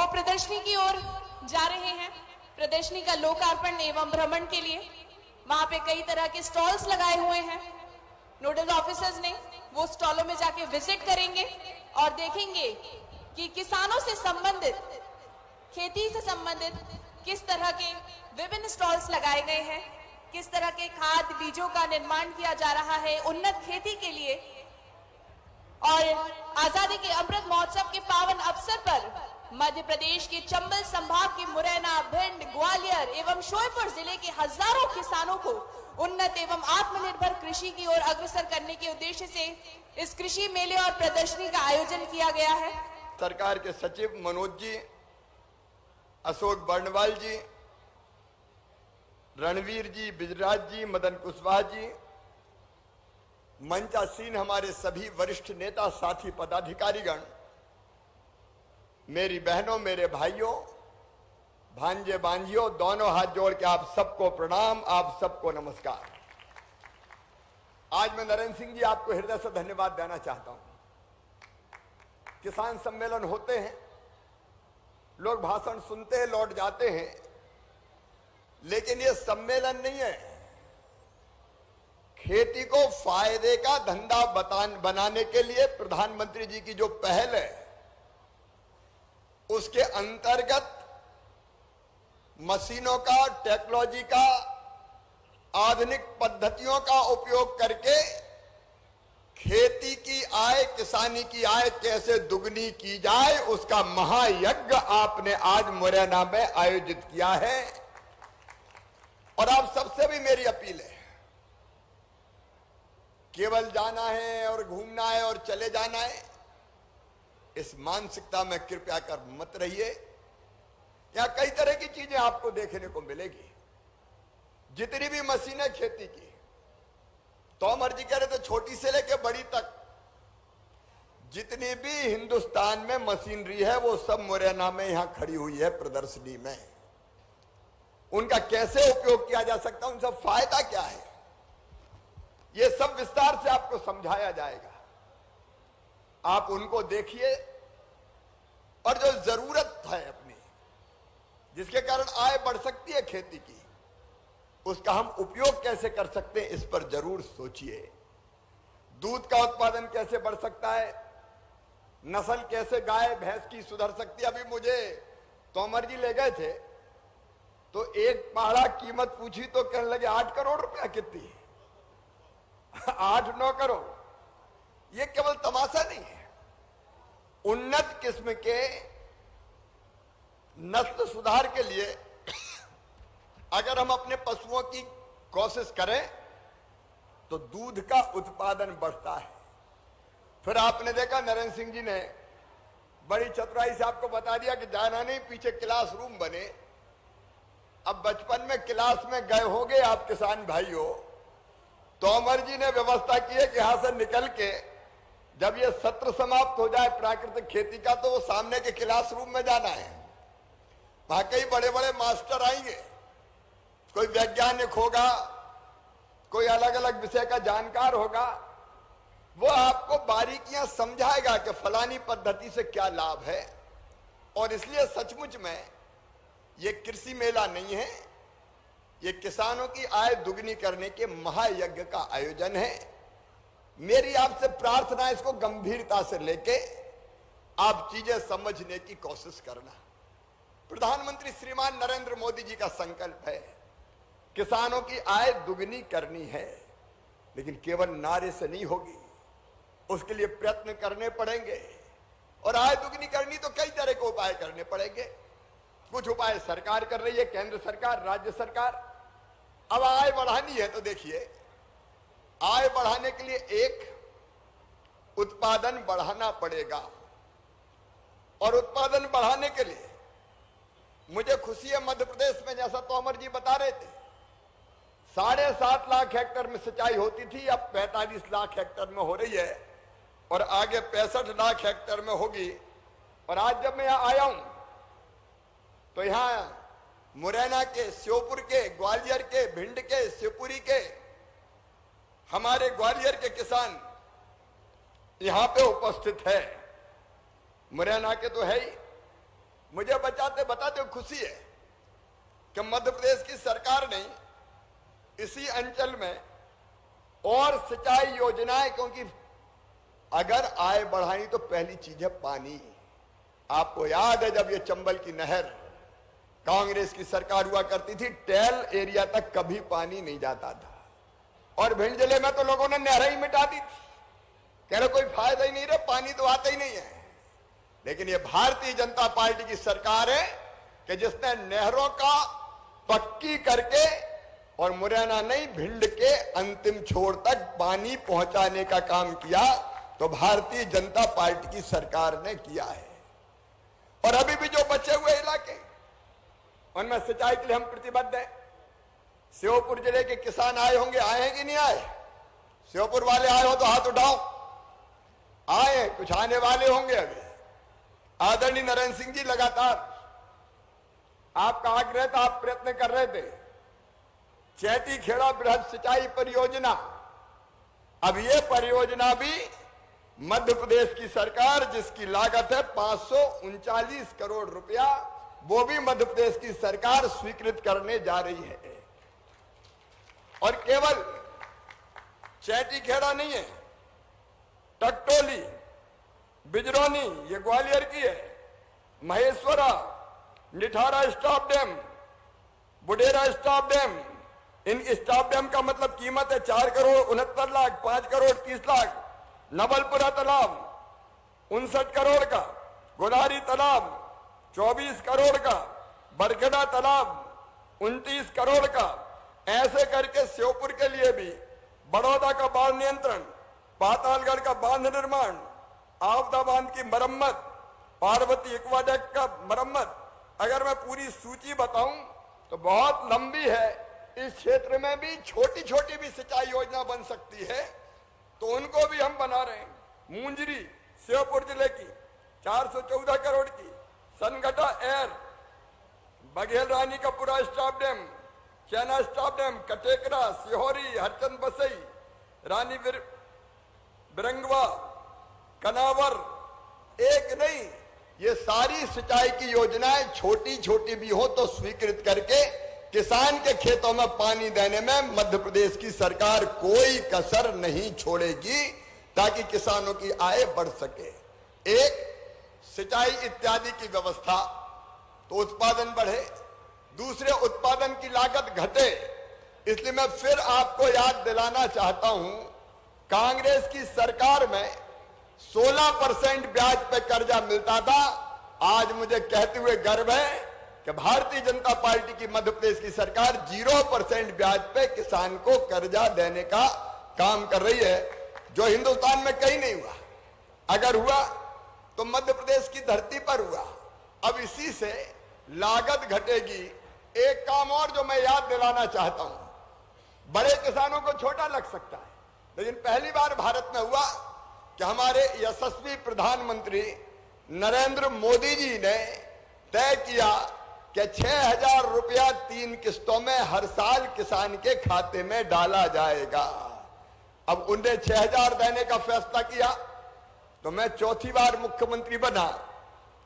वो प्रदर्शनी की ओर जा रहे हैं। प्रदर्शनी का लोकार्पण एवं भ्रमण के लिए वहां पे कई तरह के स्टॉल्स लगाए हुए हैं। नोडल ऑफिसर्स ने वो स्टॉलों में जाके विजिट करेंगे और देखेंगे कि किसानों से संबंधित, खेती से संबंधित किस तरह के विभिन्न स्टॉल्स लगाए गए हैं, किस तरह के खाद बीजों का निर्माण किया जा रहा है उन्नत खेती के लिए। और आजादी के अमृत महोत्सव के पावन अवसर पर मध्य प्रदेश के चंबल संभाग के मुरैना, भिंड, ग्वालियर एवं श्योपुर जिले के हजारों किसानों को उन्नत एवं आत्मनिर्भर कृषि की ओर अग्रसर करने के उद्देश्य से इस कृषि मेले और प्रदर्शनी का आयोजन किया गया है। सरकार के सचिव मनोज जी, अशोक बर्णवाल जी, रणवीर जी, बिजराज जी, मदन कुशवाहा जी, मंचासीन हमारे सभी वरिष्ठ नेता, साथी, पदाधिकारीगण, मेरी बहनों, मेरे भाइयों, भांजे बांझियों, दोनों हाथ जोड़ के आप सबको प्रणाम, आप सबको नमस्कार। आज मैं नरेंद्र सिंह जी आपको हृदय से धन्यवाद देना चाहता हूं। किसान सम्मेलन होते हैं, लोग भाषण सुनते हैं, लौट जाते हैं, लेकिन ये सम्मेलन नहीं है। खेती को फायदे का धंधा बनाने के लिए प्रधानमंत्री जी की जो पहल है, उसके अंतर्गत मशीनों का, टेक्नोलॉजी का, आधुनिक पद्धतियों का उपयोग करके खेती की आय, किसानी की आय कैसे दुगनी की जाए, उसका महायज्ञ आपने आज मुरैना में आयोजित किया है। और आप सबसे भी मेरी अपील है, केवल जाना है और घूमना है और चले जाना है, इस मानसिकता में कृपया कर मत रहिए। यहां कई तरह की चीजें आपको देखने को मिलेगी। जितनी भी मशीनें खेती की, तोमर जी कह रहे थे छोटी से लेकर बड़ी तक, जितनी भी हिंदुस्तान में मशीनरी है वो सब मुरैना में यहां खड़ी हुई है प्रदर्शनी में। उनका कैसे उपयोग किया जा सकता है, उनका फायदा क्या है, ये सब विस्तार से आपको समझाया जाएगा। आप उनको देखिए और जो जरूरत है अपनी, जिसके कारण आय बढ़ सकती है खेती की, उसका हम उपयोग कैसे कर सकते हैं, इस पर जरूर सोचिए। दूध का उत्पादन कैसे बढ़ सकता है, नस्ल कैसे गाय भैंस की सुधर सकती है। अभी मुझे तोमर जी ले गए थे तो एक पाड़ा कीमत पूछी तो कहने लगे 8 करोड़ रुपया। कितनी? 8-9 करोड़। ये केवल तमाशा नहीं है। उन्नत किस्म के नस्ल सुधार के लिए अगर हम अपने पशुओं की कोशिश करें तो दूध का उत्पादन बढ़ता है। फिर आपने देखा नरेंद्र सिंह जी ने बड़ी चतुराई से आपको बता दिया कि जाना नहीं, पीछे क्लासरूम बने। अब बचपन में क्लास में गए होंगे आप किसान भाइयों, तोमर जी ने व्यवस्था की है कि यहां से निकल के जब ये सत्र समाप्त हो जाए प्राकृतिक खेती का, तो वो सामने के क्लासरूम में जाना है। वहां कई बड़े बड़े मास्टर आएंगे, कोई वैज्ञानिक होगा, कोई अलग अलग विषय का जानकार होगा, वो आपको बारीकियां समझाएगा कि फलानी पद्धति से क्या लाभ है। और इसलिए सचमुच में ये कृषि मेला नहीं है, ये किसानों की आय दुगनी करने के महायज्ञ का आयोजन है। मेरी आपसे प्रार्थना है, इसको गंभीरता से लेके आप चीजें समझने की कोशिश करना। प्रधानमंत्री श्रीमान नरेंद्र मोदी जी का संकल्प है किसानों की आय दुगनी करनी है, लेकिन केवल नारे से नहीं होगी, उसके लिए प्रयत्न करने पड़ेंगे। और आय दुगनी करनी तो कई तरह के उपाय करने पड़ेंगे। कुछ उपाय सरकार कर रही है, केंद्र सरकार, राज्य सरकार। अब आय बढ़ानी है तो देखिए, आय बढ़ाने के लिए एक उत्पादन बढ़ाना पड़ेगा। और उत्पादन बढ़ाने के लिए मुझे खुशी है, मध्य प्रदेश में जैसा तोमर जी बता रहे थे, 7.5 लाख हेक्टेयर में सिंचाई होती थी, अब 45 लाख हेक्टेयर में हो रही है और आगे 65 लाख हेक्टेयर में होगी। और आज जब मैं यहां आया हूं तो यहां मुरैना के, श्योपुर के, ग्वालियर के, भिंड के, शिवपुरी के, हमारे ग्वालियर के किसान यहां पे उपस्थित है। मुरैना के तो है ही, मुझे बताते खुशी है कि मध्य प्रदेश की सरकार ने इसी अंचल में और सिंचाई योजनाएं, क्योंकि अगर आय बढ़ानी तो पहली चीज है पानी। आपको याद है जब ये चंबल की नहर कांग्रेस की सरकार हुआ करती थी, टेल एरिया तक कभी पानी नहीं जाता था, और भिंड जिले में तो लोगों ने नहरें ही मिटा दी थी, कह रहे कोई फायदा ही नहीं रहा, पानी तो आता ही नहीं है। लेकिन ये भारतीय जनता पार्टी की सरकार है कि जिसने नहरों का पक्की करके और मुरैना नहीं भिंड के अंतिम छोर तक पानी पहुंचाने का काम किया, तो भारतीय जनता पार्टी की सरकार ने किया है। और अभी भी जो बचे हुए इलाके उनमें सिंचाई के लिए हम प्रतिबद्ध हैं। श्योपुर जिले के किसान आए होंगे, आए हैं कि नहीं आए? श्योपुर वाले आए हो तो हाथ उठाओ। आए, कुछ आने वाले होंगे अभी। आदरणीय नरेंद्र सिंह जी, लगातार आपका आग्रह था, आप प्रयत्न कर रहे थे, चैती खेड़ा बृहद सिंचाई परियोजना, अब ये परियोजना भी मध्य प्रदेश की सरकार, जिसकी लागत है 539 करोड़ रुपया, वो भी मध्य प्रदेश की सरकार स्वीकृत करने जा रही है। और केवल चैती खेड़ा नहीं है, टकटोली, बिजरौनी, ये ग्वालियर की है, Maheshwara, Nithara stop dam, Budera stop dam, इन स्टॉप डैम का मतलब कीमत है 4 करोड़ 69 लाख, 5 करोड़ 30 लाख, नवलपुरा तालाब 59 करोड़ का, गोदारी तालाब 24 करोड़ का, बरखेड़ा तालाब 29 करोड़ का। ऐसे करके श्योपुर के लिए भी बड़ौदा का बाढ़ नियंत्रण, पातालगढ़ का बांध निर्माण, आपदा बांध की मरम्मत, पार्वती एक्वाडक्ट का मरम्मत, अगर मैं पूरी सूची बताऊं तो बहुत लंबी है। इस क्षेत्र में भी छोटी छोटी भी सिंचाई योजना बन सकती है, तो उनको भी हम बना रहे हैं। मुंजरी श्योपुर जिले की 414 करोड़ की, सनगटा एयर, बघेल रानी का पूरा स्टॉप डैम, चैना स्टॉप डैम, कटेकरा, सिहोरी, हरचंद बसई, रानी बिरंगवा, कनावर, एक नहीं, ये सारी सिंचाई की योजनाएं छोटी छोटी भी हो तो स्वीकृत करके किसान के खेतों में पानी देने में मध्य प्रदेश की सरकार कोई कसर नहीं छोड़ेगी, ताकि किसानों की आय बढ़ सके। एक, सिंचाई इत्यादि की व्यवस्था तो उत्पादन बढ़े, दूसरे उत्पादन की लागत घटे। इसलिए मैं फिर आपको याद दिलाना चाहता हूं, कांग्रेस की सरकार में 16% ब्याज पे कर्जा मिलता था। आज मुझे कहते हुए गर्व है कि भारतीय जनता पार्टी की मध्य प्रदेश की सरकार 0% ब्याज पे किसान को कर्जा देने का काम कर रही है, जो हिंदुस्तान में कहीं नहीं हुआ। अगर हुआ तो मध्य प्रदेश की धरती पर हुआ। अब इसी से लागत घटेगी। एक काम और जो मैं याद दिलाना चाहता हूं, बड़े किसानों को छोटा लग सकता है, लेकिन पहली बार भारत में हुआ कि हमारे यशस्वी प्रधानमंत्री नरेंद्र मोदी जी ने तय किया कि 6,000 रुपया 3 किस्तों में हर साल किसान के खाते में डाला जाएगा। अब उन्हें 6,000 देने का फैसला किया, तो मैं चौथी बार मुख्यमंत्री बना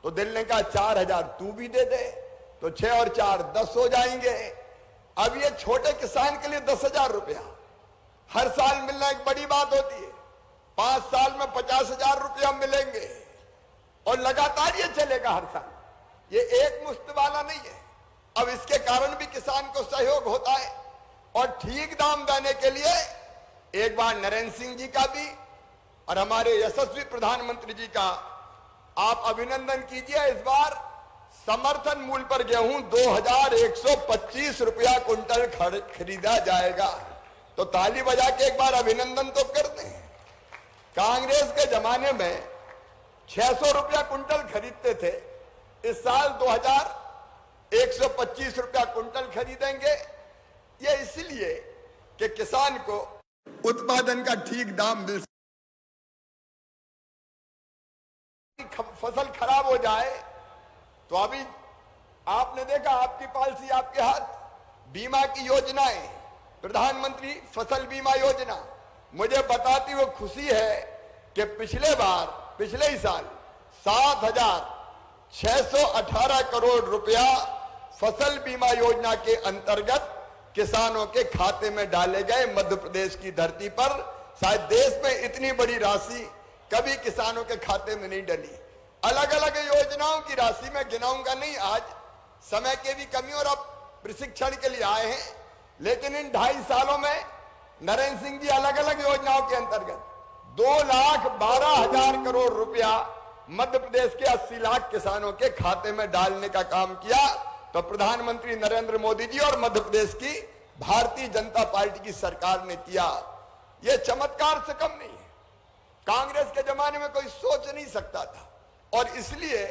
तो दिल ने कहा 4,000 तू भी दे दे, तो 6 और 4 10 हो जाएंगे। अब ये छोटे किसान के लिए 10,000 रुपया हर साल मिलना एक बड़ी बात होती है। 5 साल में 50,000 रुपया मिलेंगे और लगातार ये चलेगा हर साल। ये एक मुश्त वाला नहीं है। अब इसके कारण भी किसान को सहयोग होता है, और ठीक दाम देने के लिए एक बार नरेंद्र सिंह जी का भी और हमारे यशस्वी प्रधानमंत्री जी का आप अभिनंदन कीजिए। इस बार समर्थन मूल्य पर गेहूं 2,125 रुपया कुंटल खरीदा जाएगा। तो ताली बजा के एक बार अभिनंदन तो करते हैं। कांग्रेस के जमाने में 600 रुपया कुंटल खरीदते थे, इस साल 2,125 रुपया कुंटल खरीदेंगे। ये इसलिए कि किसान को उत्पादन का ठीक दाम मिल सके। फसल खराब हो जाए तो अभी आपने देखा, आपकी पॉलिसी आपके हाथ, बीमा की योजनाएं, प्रधानमंत्री फसल बीमा योजना, मुझे बताती हुई खुशी है कि पिछले ही साल 618 करोड़ रुपया फसल बीमा योजना के अंतर्गत किसानों के खाते में डाले गए। मध्य प्रदेश की धरती पर शायद देश में इतनी बड़ी राशि कभी किसानों के खाते में नहीं डली। अलग अलग योजनाओं की राशि मैं गिनाऊंगा नहीं, आज समय के भी कमी और अब प्रशिक्षण के लिए आए हैं, लेकिन इन 2.5 सालों में नरेंद्र सिंह जी अलग अलग योजनाओं के अंतर्गत 2,12,000 करोड़ रुपया मध्य प्रदेश के 80 लाख किसानों के खाते में डालने का काम किया। तो प्रधानमंत्री नरेंद्र मोदी जी और मध्य प्रदेश की भारतीय जनता पार्टी की सरकार ने किया। यह चमत्कार से कम नहीं है। कांग्रेस के जमाने में कोई सोच नहीं सकता था, और इसलिए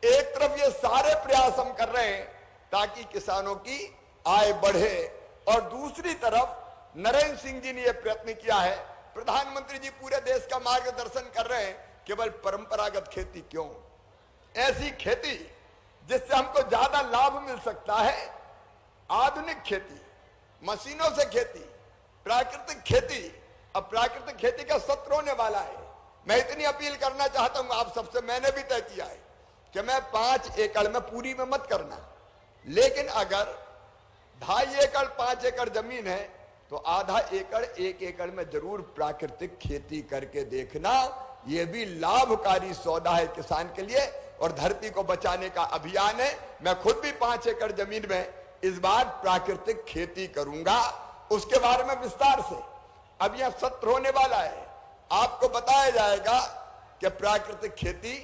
एक तरफ ये सारे प्रयास हम कर रहे हैं ताकि किसानों की आय बढ़े, और दूसरी तरफ नरेंद्र सिंह जी ने यह प्रयत्न किया है, प्रधानमंत्री जी पूरे देश का मार्गदर्शन कर रहे हैं, केवल परंपरागत खेती क्यों, ऐसी खेती जिससे हमको ज्यादा लाभ मिल सकता है, आधुनिक खेती, मशीनों से खेती, प्राकृतिक खेती। अब प्राकृतिक खेती का सत्र होने वाला है। मैं इतनी अपील करना चाहता हूं आप सबसे, मैंने भी तय किया है कि मैं 5 एकड़ में पूरी में मत करना, लेकिन अगर 2.5 एकड़ 5 एकड़ जमीन है तो आधा एकड़ 1 एकड़ में जरूर प्राकृतिक खेती करके देखना। यह भी लाभकारी सौदा है किसान के लिए और धरती को बचाने का अभियान है। मैं खुद भी 5 एकड़ जमीन में इस बार प्राकृतिक खेती करूंगा, उसके बारे में विस्तार से अब यह सत्र होने वाला है। आपको बताया जाएगा कि प्राकृतिक खेती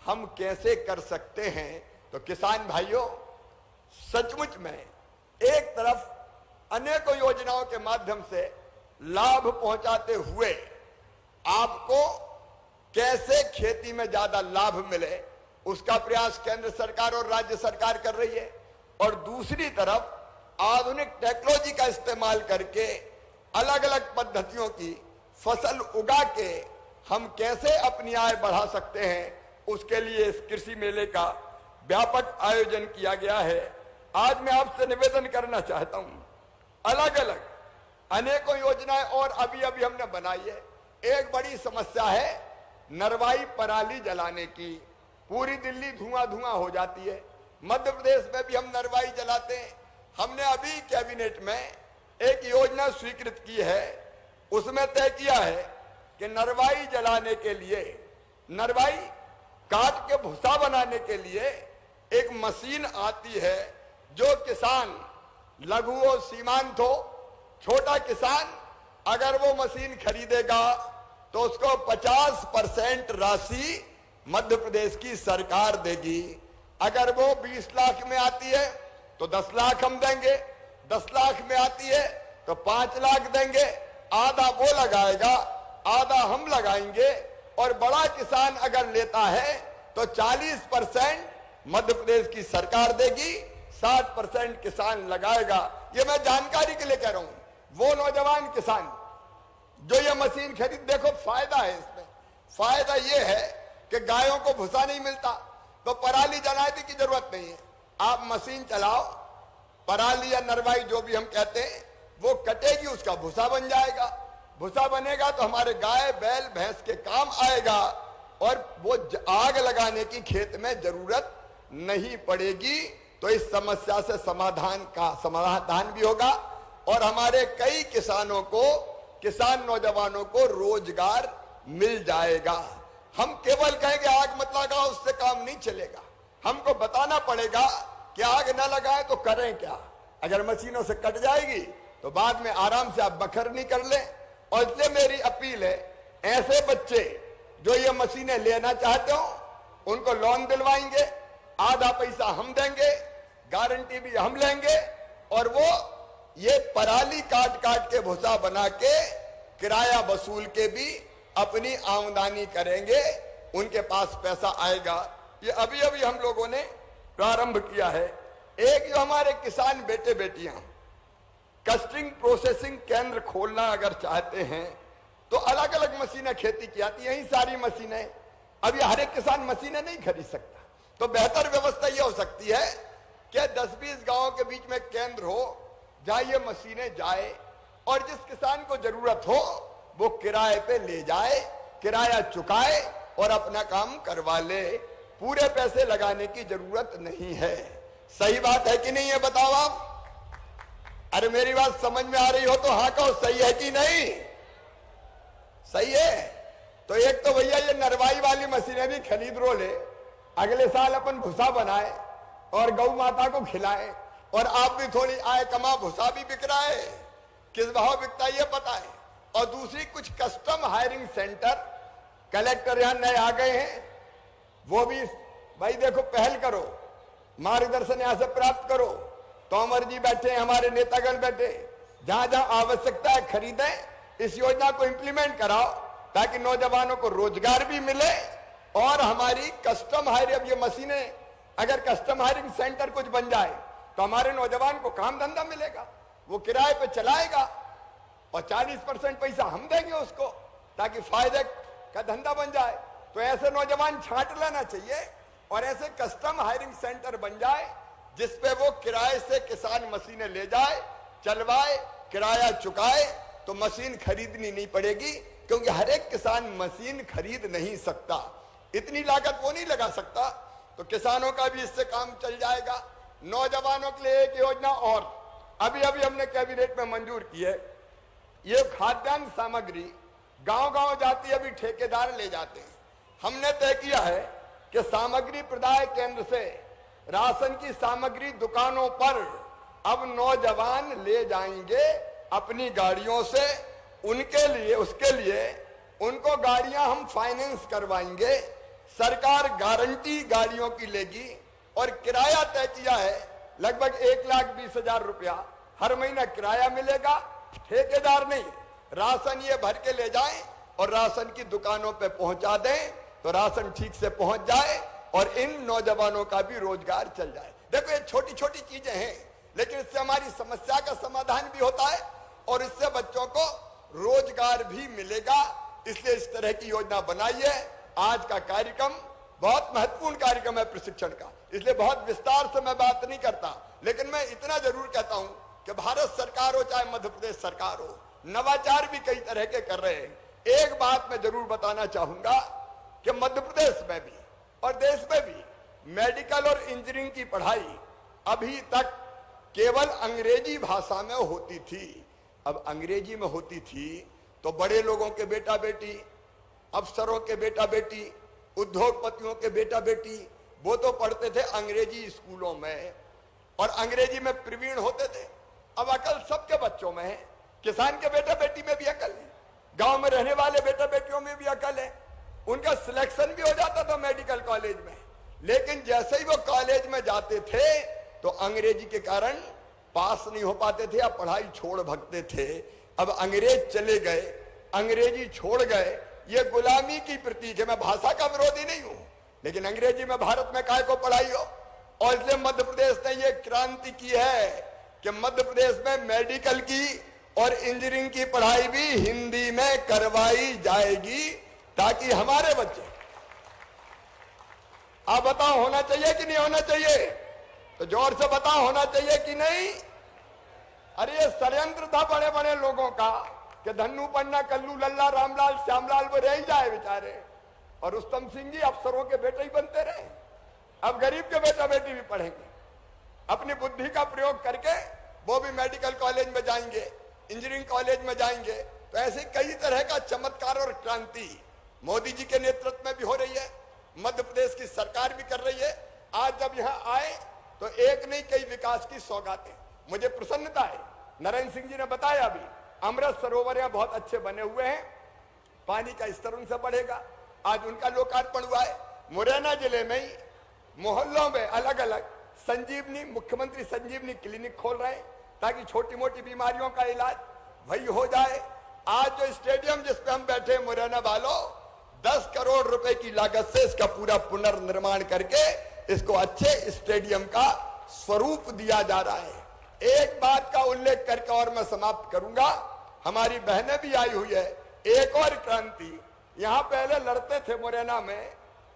हम कैसे कर सकते हैं। तो किसान भाइयों, सचमुच में एक तरफ अनेकों योजनाओं के माध्यम से लाभ पहुंचाते हुए आपको कैसे खेती में ज्यादा लाभ मिले उसका प्रयास केंद्र सरकार और राज्य सरकार कर रही है, और दूसरी तरफ आधुनिक टेक्नोलॉजी का इस्तेमाल करके अलग अलग पद्धतियों की फसल उगा के हम कैसे अपनी आय बढ़ा सकते हैं, उसके लिए इस कृषि मेले का व्यापक आयोजन किया गया है। आज मैं आपसे निवेदन करना चाहता हूं, अलग अलग अनेकों योजनाएं और अभी अभी हमने बनाई है। एक बड़ी समस्या है नरवाई पराली जलाने की, पूरी दिल्ली धुआं धुआं हो जाती है। मध्य प्रदेश में भी हम नरवाई जलाते हैं। हमने अभी कैबिनेट में एक योजना स्वीकृत की है, उसमें तय किया है कि नरवाई जलाने के लिए, नरवाई काट के भूसा बनाने के लिए एक मशीन आती है, जो किसान लघु और सीमांत हो, छोटा किसान अगर वो मशीन खरीदेगा तो उसको 50% राशि मध्य प्रदेश की सरकार देगी। अगर वो 20 लाख में आती है तो 10 लाख हम देंगे, 10 लाख में आती है तो 5 लाख देंगे। आधा वो लगाएगा, आधा हम लगाएंगे, और बड़ा किसान अगर लेता है तो 40% मध्य प्रदेश की सरकार देगी, 60% किसान लगाएगा। ये मैं जानकारी के लिए कह रहा हूं। वो नौजवान किसान जो ये मशीन खरीद, देखो फायदा है इसमें। फायदा ये है कि गायों को भूसा नहीं मिलता तो पराली जलाने की जरूरत नहीं है। आप मशीन चलाओ, पराली या नरवाई जो भी हम कहते हैं वो कटेगी, उसका भूसा बन जाएगा। भूसा बनेगा तो हमारे गाय बैल भैंस के काम आएगा, और वो आग लगाने की खेत में जरूरत नहीं पड़ेगी। तो इस समस्या से समाधान भी होगा, और हमारे कई किसानों को, किसान नौजवानों को रोजगार मिल जाएगा। हम केवल कहेंगे आग मत लगाओ, उससे काम नहीं चलेगा। हमको बताना पड़ेगा कि आग न लगाए तो करें क्या। अगर मशीनों से कट जाएगी तो बाद में आराम से आप बखरनी कर लें। और इसलिए मेरी अपील है, ऐसे बच्चे जो ये मशीनें लेना चाहते हो उनको लोन दिलवाएंगे, आधा पैसा हम देंगे, गारंटी भी हम लेंगे, और वो ये पराली काट काट के भूसा बना के किराया वसूल के भी अपनी आमदनी करेंगे, उनके पास पैसा आएगा। ये अभी अभी हम लोगों ने प्रारंभ किया है। एक जो हमारे किसान बेटे बेटियां कस्टिंग प्रोसेसिंग केंद्र खोलना अगर चाहते हैं तो अलग अलग मशीनें खेती की आती, यही सारी मशीनें। अभी हर एक किसान मशीनें नहीं खरीद सकता, तो बेहतर व्यवस्था यह हो सकती है कि 10-20 गांवों के बीच में केंद्र हो जहां ये मशीनें जाए, और जिस किसान को जरूरत हो वो किराए पे ले जाए, किराया चुकाए और अपना काम करवा ले। पूरे पैसे लगाने की जरूरत नहीं है। सही बात है कि नहीं है, बताओ आप। अरे मेरी बात समझ में आ रही हो तो हाँ कहो, सही है कि नहीं? सही है। तो एक तो भैया ये नरवाई वाली मशीनें भी खरीद रो ले, अगले साल अपन भूसा बनाए और गौ माता को खिलाए, और आप भी थोड़ी आय कमा, भूसा भी बिक रहा है, किस भाव बिकता है ये पता है। और दूसरी कुछ कस्टम हायरिंग सेंटर कलेक्टर यहां नए आ गए हैं, वो भी भाई देखो पहल करो, मार्गदर्शन यहां से प्राप्त करो। तोमर जी बैठे, हमारे नेतागण बैठे, जहां जहां आवश्यकता है खरीदें, इस योजना को इंप्लीमेंट कराओ ताकि नौजवानों को रोजगार भी मिले और हमारी कस्टम हायरिंग, अब ये मशीनें अगर कस्टम हायरिंग सेंटर कुछ बन जाए तो हमारे नौजवान को काम धंधा मिलेगा, वो किराए पे चलाएगा और 40% पैसा हम देंगे उसको, ताकि फायदे का धंधा बन जाए। तो ऐसे नौजवान छांट लेना चाहिए और ऐसे कस्टम हायरिंग सेंटर बन जाए जिसपे वो किराए से किसान मशीनें ले जाए, चलवाए, किराया चुकाए, तो मशीन खरीदनी नहीं पड़ेगी, क्योंकि हर एक किसान मशीन खरीद नहीं सकता, इतनी लागत वो नहीं लगा सकता। तो किसानों का भी इससे काम चल जाएगा। नौजवानों के लिए एक योजना और अभी अभी हमने कैबिनेट में मंजूर की है। ये खाद्यान्न सामग्री गांव गांव जाती है, अभी ठेकेदार ले जाते हैं। हमने तय किया है कि सामग्री प्रदाय केंद्र से राशन की सामग्री दुकानों पर अब नौजवान ले जाएंगे अपनी गाड़ियों से, उनके लिए, उसके लिए उनको गाड़ियां हम फाइनेंस करवाएंगे, सरकार गारंटी गाड़ियों की लेगी और किराया तय किया है लगभग 1,20,000 रुपया हर महीना किराया मिलेगा। ठेकेदार नहीं, राशन ये भर के ले जाएं और राशन की दुकानों पे पहुंचा दें, तो राशन ठीक से पहुंच जाए और इन नौजवानों का भी रोजगार चल जाए। देखो ये छोटी छोटी चीजें हैं, लेकिन इससे हमारी समस्या का समाधान भी होता है और इससे बच्चों को रोजगार भी मिलेगा। इसलिए इस तरह की योजना बनाई है। आज का कार्यक्रम बहुत महत्वपूर्ण कार्यक्रम है प्रशिक्षण का, इसलिए बहुत विस्तार से मैं बात नहीं करता, लेकिन मैं इतना जरूर कहता हूं कि भारत सरकार हो चाहे मध्य प्रदेश सरकार हो, नवाचार भी कई तरह के कर रहे हैं। एक बात मैं जरूर बताना चाहूंगा कि मध्य प्रदेश में भी और देश में भी मेडिकल और इंजीनियरिंग की पढ़ाई अभी तक केवल अंग्रेजी भाषा में होती थी। अब अंग्रेजी में होती थी तो बड़े लोगों के बेटा बेटी, अफसरों के बेटा बेटी, उद्योगपतियों के बेटा बेटी, वो तो पढ़ते थे अंग्रेजी स्कूलों में और अंग्रेजी में प्रवीण होते थे। अब अकल सबके बच्चों में है, किसान के बेटा बेटी में भी अकल है, गांव में रहने वाले बेटा बेटियों में भी अकल है। उनका सिलेक्शन भी हो जाता था मेडिकल कॉलेज में, लेकिन जैसे ही वो कॉलेज में जाते थे तो अंग्रेजी के कारण पास नहीं हो पाते थे या पढ़ाई छोड़ भागते थे। अब अंग्रेज चले गए, अंग्रेजी छोड़ गए, ये गुलामी की प्रतीक है। मैं भाषा का विरोधी नहीं हूं, लेकिन अंग्रेजी में भारत में काय को पढ़ाई हो। और इसलिए मध्य प्रदेश ने ये क्रांति की है कि मध्य प्रदेश में मेडिकल की और इंजीनियरिंग की पढ़ाई भी हिंदी में करवाई जाएगी, ताकि हमारे बच्चे, आप बताओ होना चाहिए कि नहीं होना चाहिए? तो जोर से बताओ होना चाहिए कि नहीं? अरे ये षड्यंत्र था बड़े बड़े लोगों का कि धन्नू पन्ना, कल्लू लल्ला, रामलाल, श्यामलाल वो रह जाए बेचारे, और रुस्तम सिंह जी अफसरों के बेटे ही बनते रहे। अब गरीब के बेटा बेटी भी पढ़ेंगे, अपनी बुद्धि का प्रयोग करके वो भी मेडिकल कॉलेज में जाएंगे, इंजीनियरिंग कॉलेज में जाएंगे। तो ऐसे कई तरह का चमत्कार और क्रांति मोदी जी के नेतृत्व में भी हो रही है, मध्य प्रदेश की सरकार भी कर रही है। आज जब यहाँ आए तो एक नहीं कई विकास की सौगातें, मुझे प्रसन्नता है। नरेंद्र सिंह जी ने बताया अभी, अमृत सरोवर यहाँ बहुत अच्छे बने हुए हैं, पानी का स्तर उनसे बढ़ेगा, आज उनका लोकार्पण हुआ है। मुरैना जिले में ही मोहल्लों में अलग अलग संजीवनी, मुख्यमंत्री संजीवनी क्लिनिक खोल रहे हैं ताकि छोटी मोटी बीमारियों का इलाज वही हो जाए। आज जो स्टेडियम जिसपे हम बैठे मुरैना वालों, 10 करोड़ रुपए की लागत से इसका पूरा पुनर्निर्माण करके इसको अच्छे स्टेडियम का स्वरूप दिया जा रहा है। एक बात का उल्लेख करके और मैं समाप्त करूंगा, हमारी बहनें भी आई हुई है। एक और क्रांति, यहां पहले लड़ते थे मुरैना में,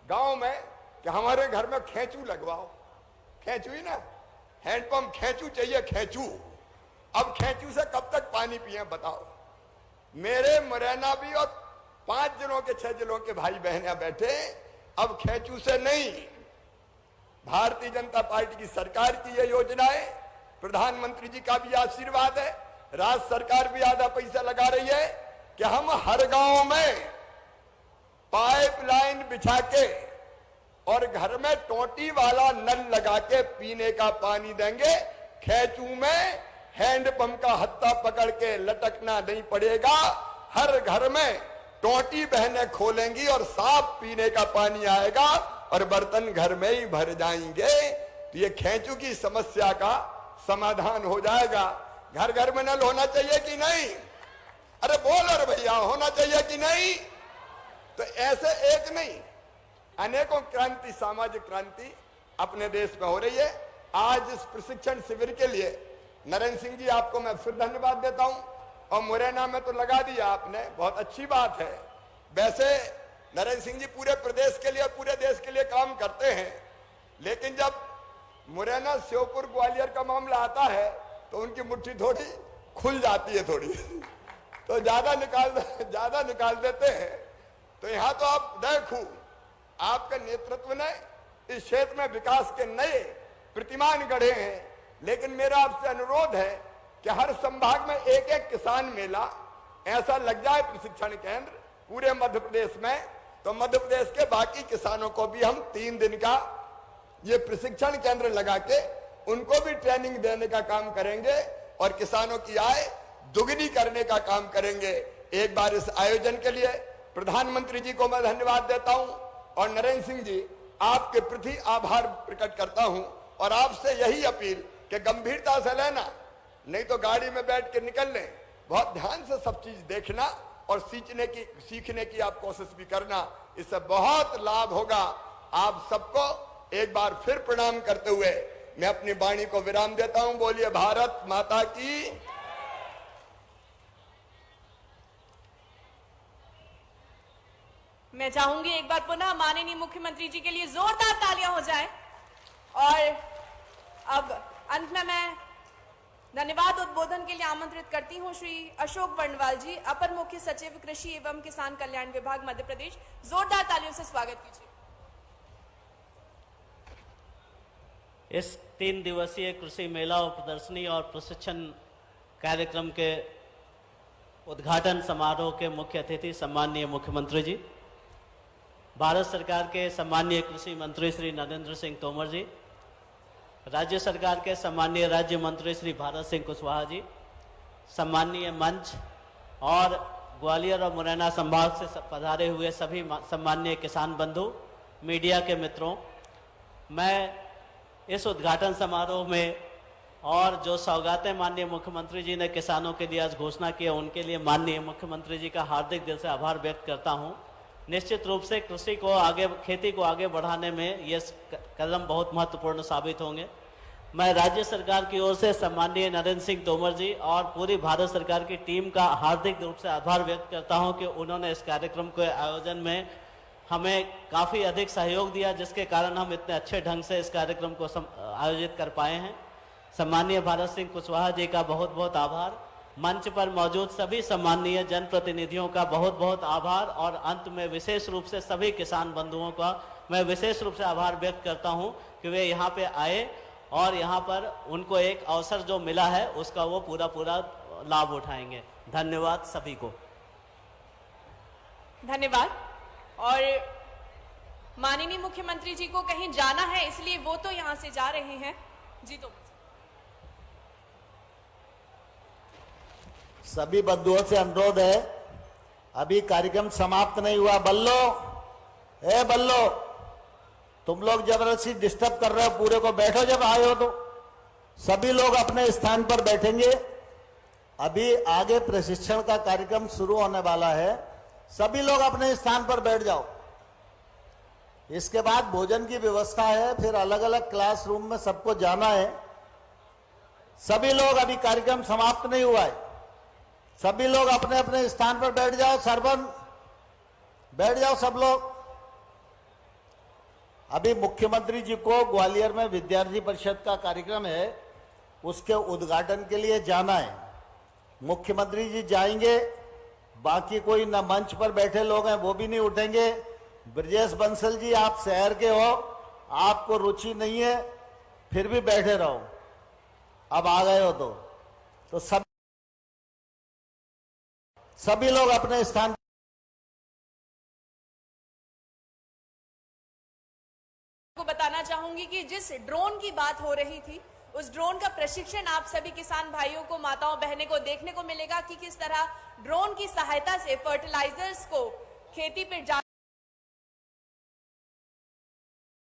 गांव में, कि हमारे घर में खेचू लगवाओ, खेचू ही ना, हैंडपंप खेचू चाहिए, खेचू। अब खेचू से कब तक पानी पिए बताओ? मेरे मुरैना भी और 5 जिलों के 6 जिलों के भाई बहन बैठे, अब खेचू से नहीं, भारतीय जनता पार्टी की सरकार की ये योजना है, प्रधानमंत्री जी का भी आशीर्वाद है, राज्य सरकार भी आधा पैसा लगा रही है कि हम हर गांव में पाइपलाइन बिछा के और घर में टोटी वाला नल लगा के पीने का पानी देंगे। खेचू में हैंडपंप का हत्था पकड़ के लटकना नहीं पड़ेगा, हर घर में टोटी बहनें खोलेंगी और साफ पीने का पानी आएगा और बर्तन घर में ही भर जाएंगे। तो ये खेचू की समस्या का समाधान हो जाएगा। घर घर में नल होना चाहिए कि नहीं? अरे बोल अरे भैया, होना चाहिए कि नहीं? तो ऐसे एक नहीं, अनेकों क्रांति, सामाजिक क्रांति अपने देश में हो रही है। आज इस प्रशिक्षण शिविर के लिए नरेंद्र सिंह जी, आपको मैं फिर धन्यवाद देता हूं। और मुरैना में तो लगा दिया आपने, बहुत अच्छी बात है। वैसे नरेंद्र सिंह जी पूरे प्रदेश के लिए, पूरे देश के लिए काम करते हैं, लेकिन जब मुरैना, श्योपुर, ग्वालियर का मामला आता है तो उनकी मुट्ठी थोड़ी खुल जाती है, थोड़ी तो ज्यादा निकाल देते हैं। तो यहां तो आप देखो, आपके नेतृत्व ने इस क्षेत्र में विकास के नए प्रतिमान गढ़े हैं। लेकिन मेरा आपसे अनुरोध है कि हर संभाग में एक एक किसान मेला ऐसा लग जाए, प्रशिक्षण केंद्र पूरे मध्य प्रदेश में, तो मध्य प्रदेश के बाकी किसानों को भी हम 3 दिन का ये प्रशिक्षण केंद्र लगा के उनको भी ट्रेनिंग देने का काम करेंगे और किसानों की आय दुगनी करने का काम करेंगे। एक बार इस आयोजन के लिए प्रधानमंत्री जी को मैं धन्यवाद देता हूं और नरेंद्र सिंह जी, आपके प्रति आभार प्रकट करता हूं और आपसे यही अपील कि गंभीरता से लेना, नहीं तो गाड़ी में बैठ के निकल लें। बहुत ध्यान से सब चीज देखना और सीखने की आप कोशिश भी करना, इससे बहुत लाभ होगा। आप सबको एक बार फिर प्रणाम करते हुए मैं अपनी वाणी को विराम देता हूं। बोलिए भारत माता की। मैं चाहूंगी एक बार पुनः माननीय मुख्यमंत्री जी के लिए जोरदार तालियां हो जाए। और अब अंत में मैं धन्यवाद उद्बोधन के लिए आमंत्रित करती हूं श्री अशोक बर्णवाल जी, अपर मुख्य सचिव कृषि एवं किसान कल्याण विभाग मध्य प्रदेश। जोरदार तालियों से स्वागत कीजिए। इस 3 दिवसीय कृषि मेला और प्रदर्शनी और प्रशिक्षण कार्यक्रम के उद्घाटन समारोह के मुख्य अतिथि सम्माननीय मुख्यमंत्री जी, भारत सरकार के सम्माननीय कृषि मंत्री श्री नरेंद्र सिंह तोमर जी, राज्य सरकार के सम्माननीय राज्य मंत्री श्री भारत सिंह कुशवाहा जी, सम्माननीय मंच और ग्वालियर और मुरैना संभाग से पधारे हुए सभी सम्माननीय किसान बंधु, मीडिया के मित्रों, मैं इस उद्घाटन समारोह में और जो सौगातें माननीय मुख्यमंत्री जी ने किसानों के लिए आज घोषणा की, उनके लिए माननीय मुख्यमंत्री जी का हार्दिक दिल से आभार व्यक्त करता हूं। निश्चित रूप से कृषि को आगे, खेती को आगे बढ़ाने में ये कदम बहुत महत्वपूर्ण साबित होंगे। मैं राज्य सरकार की ओर से सम्माननीय नरेंद्र सिंह तोमर जी और पूरी भारत सरकार की टीम का हार्दिक रूप से आभार व्यक्त करता हूं कि उन्होंने इस कार्यक्रम के आयोजन में हमें काफ़ी अधिक सहयोग दिया, जिसके कारण हम इतने अच्छे ढंग से इस कार्यक्रम को आयोजित कर पाए हैं। सम्माननीय भारत सिंह कुशवाहा जी का बहुत बहुत आभार। मंच पर मौजूद सभी सम्माननीय जनप्रतिनिधियों का बहुत बहुत आभार और अंत में विशेष रूप से सभी किसान बंधुओं का मैं विशेष रूप से आभार व्यक्त करता हूं कि वे यहाँ पे आए और यहाँ पर उनको एक अवसर जो मिला है उसका वो पूरा लाभ उठाएंगे। धन्यवाद सभी को। धन्यवाद। और माननीय मुख्यमंत्री जी को कहीं जाना है, इसलिए वो तो यहाँ से जा रहे हैं जी। तो सभी बंधुओं से अनुरोध है, अभी कार्यक्रम समाप्त नहीं हुआ। बल्लो, ए बल्लो, तुम लोग जबरदस्ती डिस्टर्ब कर रहे हो पूरे को। बैठो, जब आए हो तो सभी लोग अपने स्थान पर बैठेंगे। अभी आगे प्रशिक्षण का कार्यक्रम शुरू होने वाला है, सभी लोग अपने स्थान पर बैठ जाओ। इसके बाद भोजन की व्यवस्था है, फिर अलग अलग क्लासरूम में सबको जाना है। सभी लोग, अभी कार्यक्रम समाप्त नहीं हुआ है, सभी लोग अपने अपने स्थान पर बैठ जाओ। सरवन, बैठ जाओ सब लोग। अभी मुख्यमंत्री जी को ग्वालियर में विद्यार्थी परिषद का कार्यक्रम है, उसके उद्घाटन के लिए जाना है। मुख्यमंत्री जी जाएंगे, बाकी कोई न मंच पर बैठे लोग हैं वो भी नहीं उठेंगे। ब्रजेश बंसल जी, आप शहर के हो, आपको रुचि नहीं है, फिर भी बैठे रहो। अब आ गए हो तो सभी लोग अपने स्थान। को बताना चाहूंगी कि जिस ड्रोन की बात हो रही थी, उस ड्रोन का प्रशिक्षण आप सभी किसान भाइयों को, माताओं बहनों को देखने को मिलेगा कि किस तरह ड्रोन की सहायता से फर्टिलाइजर्स को खेती पे जा